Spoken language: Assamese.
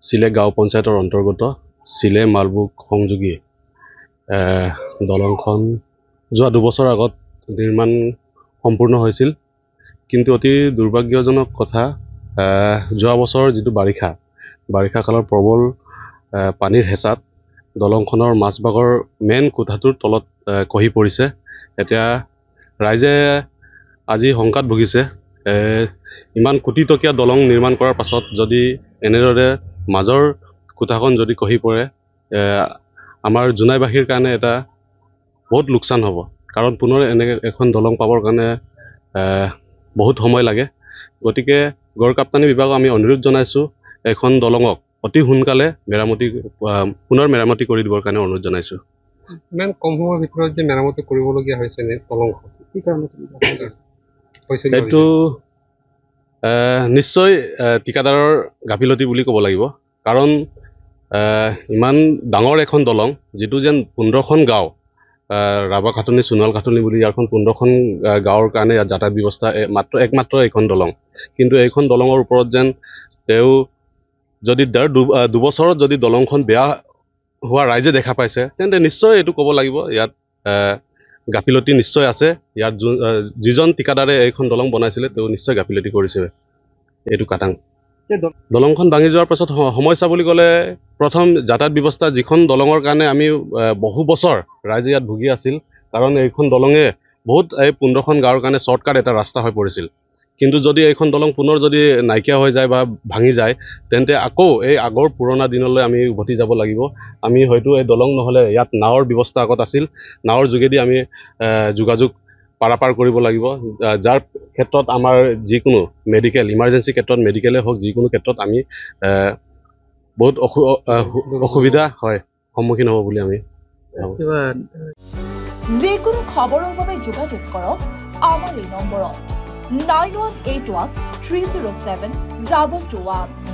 চিলে গাঁও পঞ্চায়তৰ অন্তৰ্গত চিলে মালভোগ সংযোগী দলংখন যোৱা 2 বছৰ আগত নিৰ্মাণ সম্পূৰ্ণ হৈছিল কিন্তু অতি দুৰ্ভাগ্যজনক কথা যোৱা বছৰ যিটো বাৰিষা কালৰ প্ৰবল পানীৰ হেঁচাত দলংখনৰ মাজভাগৰ মেইন কোঠাটোৰ তলত খহি পৰিছে এতিয়া ৰাইজে আজি শংকাত ভুগিছে ইমান কোটি টকীয়া দলং নিৰ্মাণ কৰাৰ পাছত যদি এনেদৰে মাজৰ কোঠাখন যদি খহি পৰে আমাৰ জোনাইবাসীৰ কাৰণে এটা বহুত লোকচান হ'ব কাৰণ পুনৰ এনেকৈ এখন দলং পাবৰ কাৰণে বহুত সময় লাগে গতিকে গড় কাপ্তানি বিভাগক আমি অনুৰোধ জনাইছোঁ এখন দলঙক অতি সোনকালে পুনৰ মেৰামতি কৰি দিবৰ কাৰণে অনুৰোধ জনাইছোঁ ইমান কম সময়ৰ ভিতৰত যে মেৰামতি কৰিবলগীয়া হৈছে দলংখন কি কাৰণত এইটো নিশ্চয় ঠিকাদাৰৰ গাফিলতি বুলি ক'ব লাগিব কাৰণ ইমান ডাঙৰ এখন দলং যিটো যেন 15খন গাঁও ৰাবা খাটনি সোণোৱাল খাটনি বুলি ইয়াৰখন 15খন গাঁৱৰ কাৰণে ইয়াত যাতায়াত ব্যৱস্থা একমাত্ৰ এইখন দলং কিন্তু এইখন দলঙৰ ওপৰত যেন তেওঁ যদি 2 বছৰত যদি দলংখন বেয়া হোৱা ৰাইজে দেখা পাইছে তেন্তে নিশ্চয় এইটো ক'ব লাগিব ইয়াত গাফিলতি নিশ্চয় আছে ইয়াত যিজন ঠিকাদাৰে এইখন দলং বনাইছিলে তেওঁ নিশ্চয় গাফিলতি কৰিছে এইটো কাটাং দলংখন ভাঙি যোৱাৰ পাছত সমস্যা বুলি ক'লে প্ৰথম যাতায়াত ব্যৱস্থা যিখন দলঙৰ কাৰণে আমি বহু বছৰ ৰাইজে ইয়াত ভুগি আছিল কাৰণ এইখন দলঙে বহুত 15খন গাঁৱৰ কাৰণে শ্বৰ্টকাট এটা ৰাস্তা হৈ পৰিছিল কিন্তু যদি এইখন দলং পুনৰ যদি নাইকিয়া হৈ যায় বা ভাঙি যায় তেন্তে আকৌ এই আগৰ পুৰণা দিনলৈ আমি উভতি যাব লাগিব আমি হয়তো এই দলং নহ'লে ইয়াত নাৱৰ ব্যৱস্থা আগত আছিল নাৱৰ যোগেদি আমি যোগাযোগ পাৰাপাৰ কৰিব লাগিব যাৰ ক্ষেত্ৰত আমাৰ যিকোনো মেডিকেল ইমাৰ্জেঞ্চি ক্ষেত্ৰত মেডিকেলে হওক যিকোনো ক্ষেত্ৰত আমি বহুত অসুবিধা হয় সন্মুখীন হ'ব বুলি আমি যিকোনো খবৰৰ বাবে যোগাযোগ কৰক আমাৰ এই নম্বৰত 9181 307 2221